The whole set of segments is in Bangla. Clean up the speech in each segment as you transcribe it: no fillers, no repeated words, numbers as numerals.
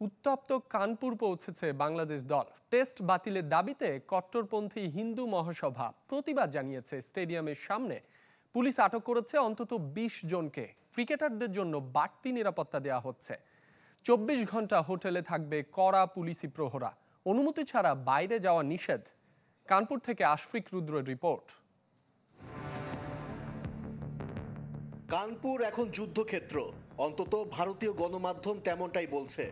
উত্তপ্ত কানপুর পৌঁছেছে বাংলাদেশ দল। টেস্ট বাতিলের দাবিতে কট্টরপন্থী হিন্দু মহাসভা প্রতিবাদ জানিয়েছে। স্টেডিয়ামের সামনে পুলিশ আটক করেছে অন্তত ২০ জনকে। ক্রিকেটারদের জন্য বাড়তি নিরাপত্তা দেওয়া হচ্ছে। ২৪ ঘন্টা হোটেলে থাকবে কড়া পুলিশি প্রহরা। অনুমতি ছাড়া বাইরে যাওয়া নিষেধ। কানপুর থেকে আশফিক রুদ্রের রিপোর্ট। কানপুর এখন যুদ্ধক্ষেত্র, অন্তত ভারতীয় গণমাধ্যম তেমনটাই বলছে।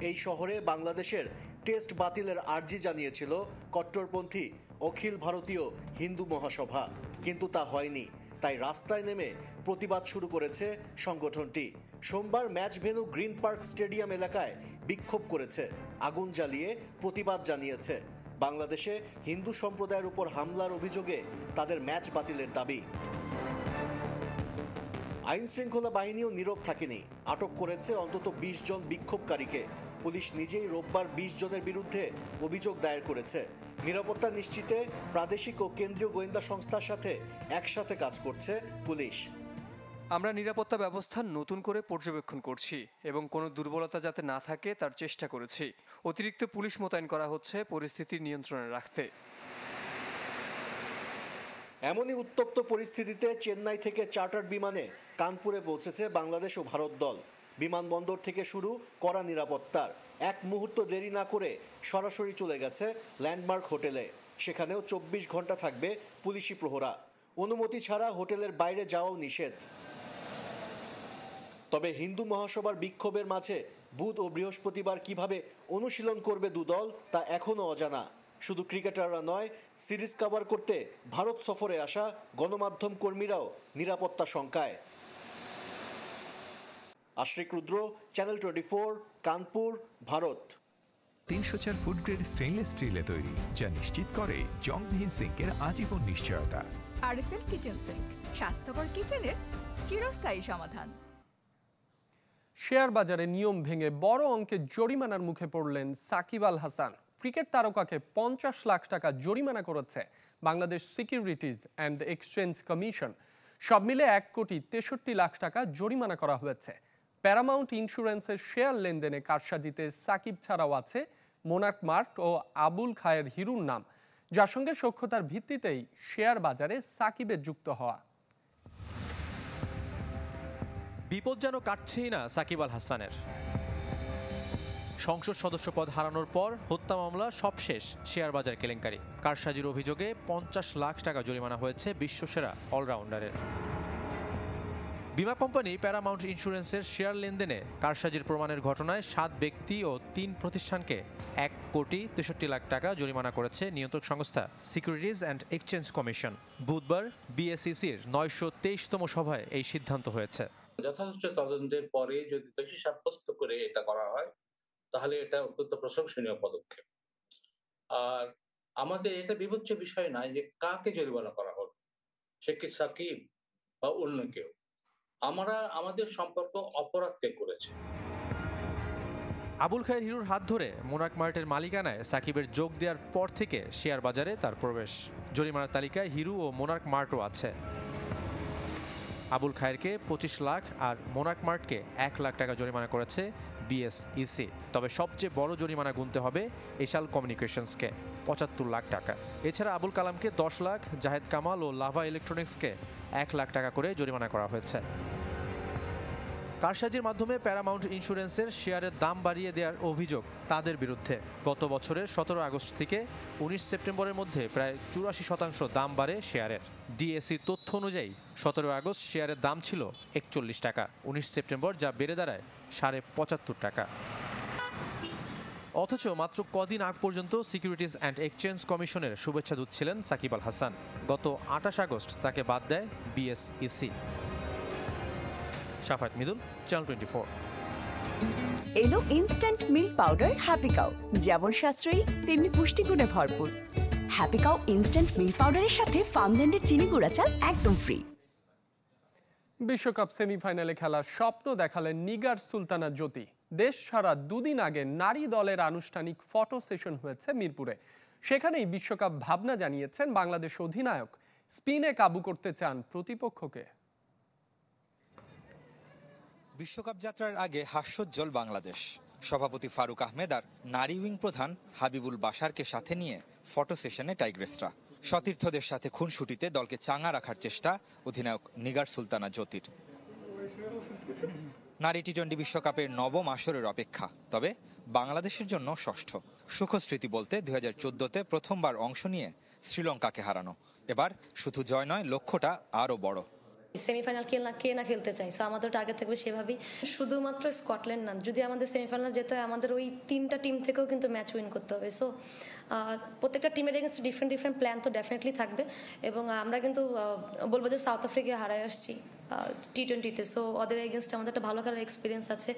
এই শহরে বাংলাদেশের টেস্ট বাতিলের আর্জি জানিয়েছিল কট্টরপন্থী অখিল ভারতীয় হিন্দু মহাসভা, কিন্তু তা হয়নি। তাই রাস্তায় নেমে প্রতিবাদ শুরু করেছে সংগঠনটি। সোমবার match venue green park stadium এলাকায় বিক্ষোভ করেছে, আগুন জ্বালিয়ে প্রতিবাদ জানিয়েছে। বাংলাদেশে হিন্দু সম্প্রদায়ের উপর হামলার অভিযোগে তাদের ম্যাচ বাতিলের দাবি। আইন শৃঙ্খলা বাহিনীও নীরব থাকেনি, আটক করেছে অন্তত ২০ জন বিক্ষোভকারীকে। পুলিশ নিজেই রোববার ২০ জনের বিরুদ্ধে অভিযোগ দায়ের করেছে। নিরাপত্তা নিশ্চিতে প্রাদেশিক ও কেন্দ্রীয় গোয়েন্দা সংস্থার সাথে একসাথে কাজ করছে পুলিশ। আমরা নিরাপত্তা ব্যবস্থা নতুন করে পর্যবেক্ষণ করছি এবং কোনো দুর্বলতা যাতে না থাকে তার চেষ্টা করেছি। অতিরিক্ত পুলিশ মোতায়েন করা হচ্ছে পরিস্থিতি নিয়ন্ত্রণে রাখতে। এমনই উত্তপ্ত পরিস্থিতিতে চেন্নাই থেকে চার্টার্ড বিমানে কানপুরে পৌঁছেছে বাংলাদেশ ও ভারত দল। বিমানবন্দর থেকে শুরু কড়া নিরাপত্তার। এক মুহূর্ত দেরি না করে সরাসরি চলে গেছে ল্যান্ডমার্ক হোটেলে। সেখানেও ২৪ ঘন্টা থাকবে পুলিশি প্রহরা। অনুমতি ছাড়া হোটেলের বাইরে যাওয়াও নিষেধ। তবে হিন্দু মহাসভার বিক্ষোভের মাঝে বুধ ও বৃহস্পতিবার কিভাবে অনুশীলন করবে দুদল তা এখনও অজানা। শুধু ক্রিকেটাররা নয়, সিরিজ কভার করতে ভারত সফরে আসা গণমাধ্যম কর্মীরাও নিরাপত্তা শঙ্কায়। Ashfiq Rudra, channel 24, Kanpur, Bharat. ৩০০ food grade stainless স্টিলে তৈরি, যা নিশ্চিত করে জংবিহীন সিঙ্কের আজীবন নিশ্চয়তা। আরএফএল কিচেন সিঙ্ক, স্বাস্থ্যকর কিচেনের চিরস্থায়ী সমাধান। শেয়ার বাজারে নিয়ম ভেঙে বড় অঙ্কের জরিমানার মুখে পড়লেন সাকিব আল হাসান। ক্রিকেট তারকাকে ৫০ লাখ টাকা জরিমানা করেছে Bangladesh securities and exchange commission. সব মিলে ১,৬৩,০০,০০০ টাকা জরিমানা করা হয়েছে। প্যারামাউন্ট ইন্স্যুরেন্সের শেয়ার লেনদেনে কারসাজিতে সাকিব ছাড়াও আছে মোনার্ক মার্ট ও আবুল খায়ের হিরুর নাম, যার সঙ্গে সখ্যতার ভিত্তিতেই শেয়ার বাজারে সাকিবের যুক্ত হওয়া। বিপদ যেন কাটছেই না সাকিব আল হাসানের। সংসদ সদস্য পদ হারানোর পর হত্যা মামলা সবশেষ শেয়ার বাজার কেলেঙ্কারি। কারসাজির অভিযোগে ৫০ লাখ টাকা জরিমানা হয়েছে বিশ্বসেরা অলরাউন্ডারের। বিমা কোম্পানি প্যারামাউন্ট ইন্স্যুরেন্সের শেয়ার লেনদেনে কারসাজির প্রমাণের ঘটনায় ৭ ব্যক্তি ও ৩ প্রতিষ্ঠানকে ১,৬৩,০০,০০০ টাকা জরিমানা করেছে নিয়ন্ত্রক সংস্থা সিকিউরিটিজ অ্যান্ড এক্সচেঞ্জ কমিশন। বুধবার বিএসইসির ৯২৩তম সভায় এই সিদ্ধান্ত হয়েছে। যথাযথ তদন্তের পরে যদি দোষী সাব্যস্ত করে এটা করা হয় তাহলে এটা অত্যন্ত প্রশংসনীয় পদক্ষেপ। আর আমাদের এটা বিবেচ্য বিষয় নয় যে কাকে জরিমানা করা হলো, সে কি সাকিব বা অন্য কেউ। আমরা আমাদের সম্পর্ক অপরাধকে করেছে। আবুল খায়ের হিরুর হাত ধরে মোনার্ক মার্টের মালিকানায় সাকিবের যোগ দেওয়ার পর থেকে শেয়ার বাজারে তার প্রবেশ। জরিমানার তালিকায় হিরু ও মোনার্ক মার্টও আছে। আবুল খায়েরকে ২৫ লাখ আর মোনার্ক মার্টকে ১ লাখ টাকা জরিমানা করেছে বিএসইসি। তবে সবচেয়ে বড় জরিমানা গুনতে হবে এশাল কমিউনিকেশনসকে ৭৫ লাখ টাকা। এছাড়া আবুল কালামকে ১০ লাখ, জাহেদ কামাল ও লাভা ইলেকট্রনিক্সকে ১ লাখ টাকা করে জরিমানা করা হয়েছে। কারসাজির মাধ্যমে প্যারামাউন্ট ইন্স্যুরেন্সের শেয়ারের দাম বাড়িয়ে দেওয়ার অভিযোগ তাদের বিরুদ্ধে। গত বছরের ১৭ আগস্ট থেকে ১৯ সেপ্টেম্বরের মধ্যে প্রায় ৮৪% দাম বাড়ে শেয়ারের। ডিএসই তথ্য অনুযায়ী ১৭ আগস্ট শেয়ারের দাম ছিল ৪১ টাকা, ১৯ সেপ্টেম্বর যা বেড়ে দাঁড়ায় ৭৫ টাকা। অথচ মাত্র কদিন আগ পর্যন্ত সিকিউরিটিজ অ্যান্ড এক্সচেঞ্জ কমিশনের শুভেচ্ছা দূত ছিলেন সাকিব আল হাসান। গত ২৮ আগস্ট তাকে বাদ দেয় বিএসইসি। শাফাত মিদুল, চ্যানেল 24। এলো instant milk powder happy cow, যেমন সাশ্রয়ী তেমনি পুষ্টিগুণে ভরপুর। হ্যাপি কাউ ইনস্ট্যান্ট মিল্ক পাউডারের সাথে ফার্মল্যান্ডের চিনি গুঁড়া চাল একদম ফ্রি। বিশ্বকাপ সেমিফাইনালে খেলার স্বপ্ন দেখালেন নিগার সুলতানা জ্যোতি। দেশ ছাড়া দুদিন আগে নারী দলের আনুষ্ঠানিক ফটো সেশন হয়েছে মিরপুরে। সেখানেই বিশ্বকাপ ভাবনা জানিয়েছেন বাংলাদেশ অধিনায়ক। স্পিনে কাবু করতে চান প্রতিপক্ষকে। বিশ্বকাপ যাত্রার আগে হাস্যোজ্জ্বল বাংলাদেশ। সভাপতি ফারুক আহমেদ আর নারী উইং প্রধান হাবিবুল বাশারকে সাথে নিয়ে ফটো সেশনে টাইগ্রেসরা। সতীর্থদের সাথে খুনসুটিতে দলকে চাঙা রাখার চেষ্টা অধিনায়ক নিগার সুলতানা জ্যোতির। নারী টি-20 বিশ্বকাপের নবম আসরের অপেক্ষা, তবে বাংলাদেশের জন্য ষষ্ঠ। সুখস্মৃতি বলতে 2014-তে প্রথমবার অংশ নিয়ে শ্রীলঙ্কাকে হারানো। এবার শুধু জয় নয়, লক্ষ্যটা আরও বড়। সেমিফাইনাল কে না খেলতে চাই, সো আমাদের টার্গেট থাকবে সেভাবেই। শুধুমাত্র স্কটল্যান্ড না, যদি আমাদের সেমিফাইনাল যেতে হয় আমাদের ওই 3টা টিম থেকেও কিন্তু ম্যাচ উইন করতে হবে। সো প্রত্যেকটা টিমের এগেন্সট ডিফারেন্ট প্ল্যান তো ডেফিনেটলি থাকবে, এবং আমরা কিন্তু বলবো যে সাউথ আফ্রিকায় হারাই আসছি টি-20-তে। সো ওদের এগেন্স্টে আমাদের একটা ভালো খেলার এক্সপিরিয়েন্স আছে।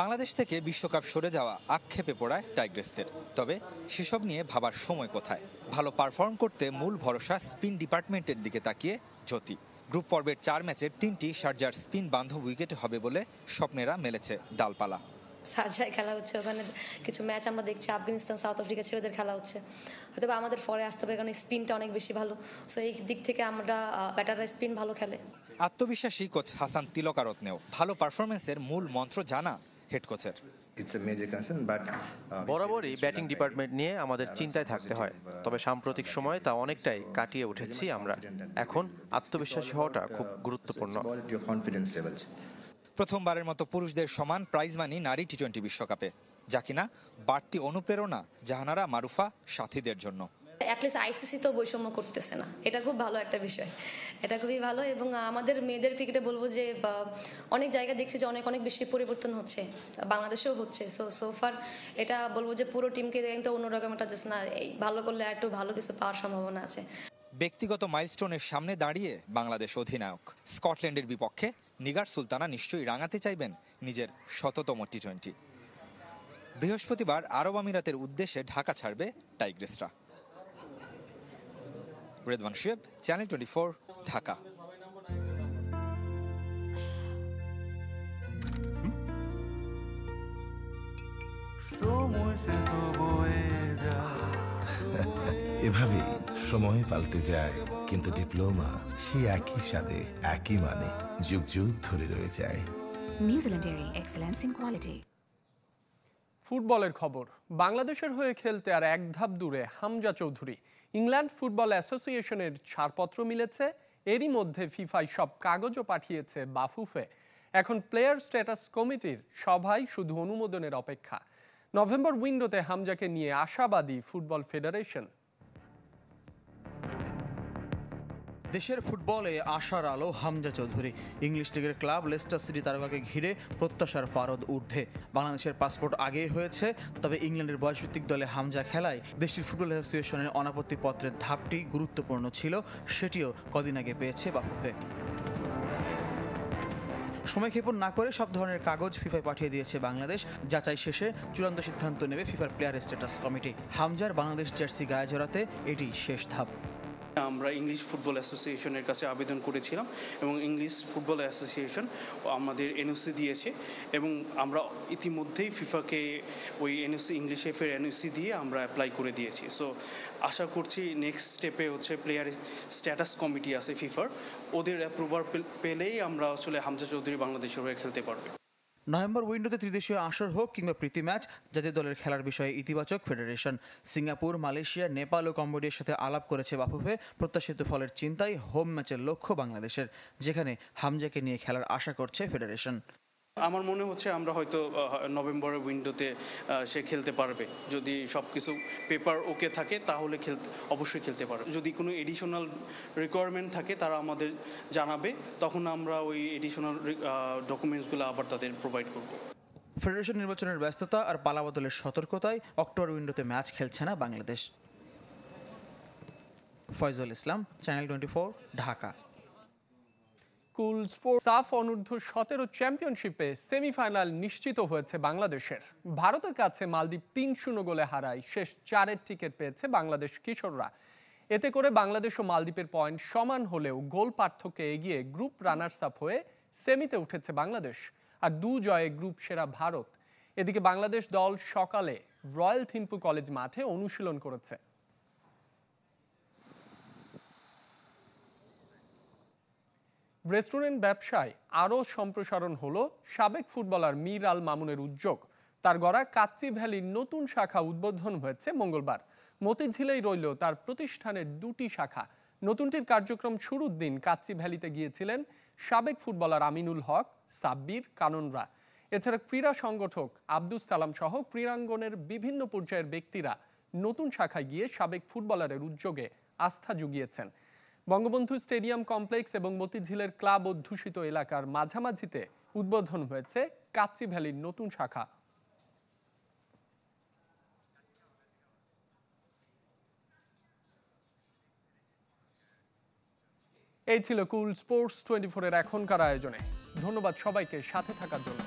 বাংলাদেশ থেকে বিশ্বকাপ সরে যাওয়া আক্ষেপে পড়ায় টাইগ্রেসদের, তবে সেসব নিয়ে ভাবার সময় কোথায়? ভালো পারফর্ম করতে মূল ভরসা স্পিন ডিপার্টমেন্টের দিকে তাকিয়ে জ্যোতি। গ্রুপ পর্বের 4 ম্যাচের 3টি শারজার স্পিন বান্ধব উইকেটে হবে বলে স্বপ্নেরা মেলেছে ডালপালা। শারজায় খেলা হচ্ছে, ওখানে কিছু ম্যাচ আমরা দেখছি, আফগানিস্তান সাউথ আফ্রিকা ছেলেদের খেলা হচ্ছে, হয়তো আমাদের ফরে আসতে হবে, কারণ স্পিনটা অনেক বেশি ভালো। সো এই দিক থেকে আমরা ব্যাটাররা স্পিন ভালো খেলে। আত্মবিশ্বাসী কোচ হাসান তিলকারত্নেও ভালো পারফরমেন্সের মূল মন্ত্র জানা হেড কোচের। বরাবরই ব্যাটিং ডিপার্টমেন্ট নিয়ে আমাদের চিন্তায় থাকতে হয়, তবে সাম্প্রতিক সময়ে তা অনেকটাই কাটিয়ে উঠেছি আমরা। এখন আত্মবিশ্বাসী হওয়াটা খুব গুরুত্বপূর্ণ। প্রথমবারের মতো পুরুষদের সমান প্রাইজ মানি নারী টি-20 বিশ্বকাপে, যা কিনা বাড়তি অনুপ্রেরণা জাহানারা, মারুফা, সাথীদের জন্য। অ্যাটলিস্ট আইসিসি তো বৈষম্য করতেছে না, এটা খুব ভালো একটা বিষয়, এটা খুবই ভালো। এবং আমাদের মেয়েদের ক্রিকেটে বলবো যে অনেক জায়গা দেখছি যে অনেক বেশি পরিবর্তন হচ্ছে, বাংলাদেশেও হচ্ছে। সো ফার এটা বলবো যে পুরো টিমকে কিন্তু অন্যরকম একটা জাস্ট না, এই ভালো করলে একটু ভালো কিছু পাওয়ার সম্ভাবনা আছে। ব্যক্তিগত মাইলস্টোনের সামনে দাঁড়িয়ে বাংলাদেশ অধিনায়ক স্কটল্যান্ডের বিপক্ষে নিগার সুলতানা নিশ্চয়ই রাঙাতে চাইবেন নিজের 100তম টি-20। বৃহস্পতিবার আরব আমিরাতের উদ্দেশ্যে ঢাকা ছাড়বে টাইগ্রেসরা। রেদওয়ান শুয়েব, চ্যানেল 24, ঢাকা। এভাবেই সময় পাল্টে যায়, কিন্তু ডিপ্লোমা সেই একই স্বাদে, একই মানে যুগ যুগ ধরে রয়ে যায়। New Zealand dairy, excellence in quality. ফুটবলের খবর। বাংলাদেশের হয়ে খেলতে আর এক ধাপ দূরে হামজা চৌধুরী। ইংল্যান্ড ফুটবল অ্যাসোসিয়েশনের ছাড়পত্র মিলেছে, এরই মধ্যে ফিফায় সব কাগজও পাঠিয়েছে বাফুফে। এখন প্লেয়ার স্ট্যাটাস কমিটির সভায় শুধু অনুমোদনের অপেক্ষা। নভেম্বর উইন্ডোতে হামজাকে নিয়ে আশাবাদী ফুটবল ফেডারেশন। দেশের ফুটবলে আশার আলো হামজা চৌধুরী। ইংলিশ লিগের ক্লাব লেস্টার সিটি তারকাকে ঘিরে প্রত্যাশার পারদ ঊর্ধ্বে। বাংলাদেশের পাসপোর্ট আগেই হয়েছে, তবে ইংল্যান্ডের বয়সভিত্তিক দলে হামজা খেলায় দেশটির ফুটবল অ্যাসোসিয়েশনের অনাপত্তি পত্রের ধাপটি গুরুত্বপূর্ণ ছিল, সেটিও কদিন আগে পেয়েছে বাফুফে। সময়ক্ষেপণ না করে সব ধরনের কাগজ ফিফায় পাঠিয়ে দিয়েছে বাংলাদেশ। যাচাই শেষে চূড়ান্ত সিদ্ধান্ত নেবে ফিফার প্লেয়ার স্ট্যাটাস কমিটি। হামজার বাংলাদেশ জার্সি গায়ে জড়াতে এটি শেষ ধাপ। আমরা ইংলিশ ফুটবল অ্যাসোসিয়েশনের কাছে আবেদন করেছিলাম এবং ইংলিশ ফুটবল অ্যাসোসিয়েশন আমাদের এনওসি দিয়েছে, এবং আমরা ইতিমধ্যেই ফিফাকে ওই এনওসি, ইংলিশ এফের এনওসি দিয়ে আমরা অ্যাপ্লাই করে দিয়েছি। সো আশা করছি নেক্সট স্টেপে হচ্ছে প্লেয়ার স্ট্যাটাস কমিটি আছে ফিফার, ওদের অ্যাপ্রুভাল পেলেই আমরা আসলে হামজা চৌধুরী বাংলাদেশের হয়ে খেলতে পারবে। নভেম্বর উইন্ডোতে ত্রিদেশীয় আসর হোক কিংবা প্রীতি ম্যাচ, জাতীয় দলের খেলার বিষয়ে ইতিবাচক ফেডারেশন। সিঙ্গাপুর, মালয়েশিয়া, নেপাল ও কম্বোডিয়ার সাথে আলাপ করেছে বাফুফে। প্রত্যাশিত ফলের চিন্তায় হোম ম্যাচের লক্ষ্য বাংলাদেশের, যেখানে হামজাকে নিয়ে খেলার আশা করছে ফেডারেশন। আমার মনে হচ্ছে আমরা হয়তো নভেম্বরের উইন্ডোতে সে খেলতে পারবে, যদি সব কিছু পেপার ওকে থাকে তাহলে অবশ্যই খেলতে পারবে। যদি কোনো এডিশনাল রিকোয়ারমেন্ট থাকে তারা আমাদের জানাবে, তখন আমরা ওই এডিশনাল ডকুমেন্টসগুলো আবার তাদের প্রোভাইড করব। ফেডারেশন নির্বাচনের ব্যস্ততা আর পালাবদলের সতর্কতায় অক্টোবর উইন্ডোতে ম্যাচ খেলছে না বাংলাদেশ। ফয়জুল ইসলাম, চ্যানেল 24, ঢাকা। কুল স্পোর্টস সাফ অনূর্ধ্ব 17 চ্যাম্পিয়নশিপে সেমিফাইনাল নিশ্চিত হয়েছে বাংলাদেশের। ভারতের কাছে মালদ্বীপ 3-0 গোলে হারায় শেষ 4-এর টিকিট পেয়েছে বাংলাদেশ কিশোররা। এতে করে বাংলাদেশ ও মালদ্বীপের পয়েন্ট সমান হলেও গোল পার্থক্যে এগিয়ে গ্রুপ রানার্স আপ হয়ে সেমিতে উঠেছে বাংলাদেশ, আর 2 জয়ে গ্রুপ সেরা ভারত। এদিকে বাংলাদেশ দল সকালে রয়্যাল থিম্পু কলেজ মাঠে অনুশীলন করেছে। রেস্টুরেন্ট ব্যবসায় আরও সম্প্রসারণ হলো সাবেক ফুটবলার মীর আল মামুনের উদ্যোগ। তার গড়া কাচ্চি ভ্যালির নতুন শাখা উদ্বোধন হয়েছে মঙ্গলবার। মতিঝিলেই রইল তার প্রতিষ্ঠানের 2টি শাখা। নতুনটির কার্যক্রম শুরুর দিন কাচ্চি ভ্যালিতে গিয়েছিলেন সাবেক ফুটবলার আমিনুল হক, সাব্বির, কাননরা। এছাড়া ক্রীড়া সংগঠক আব্দুস সালাম সহ ক্রীড়াঙ্গনের বিভিন্ন পর্যায়ের ব্যক্তিরা নতুন শাখায় গিয়ে সাবেক ফুটবলারের উদ্যোগে আস্থা জুগিয়েছেন। বঙ্গবন্ধু স্টেডিয়াম কমপ্লেক্স এবং মতিঝিলের ক্লাব অধ্যুষিত এলাকার মাঝামাঝিতে উদ্বোধন হয়েছে কাচ্চি ভ্যালির নতুন শাখা। এই ছিল কুল স্পোর্টস 24 এর এখনকার আয়োজনে। ধন্যবাদ সবাইকে সাথে থাকার জন্য।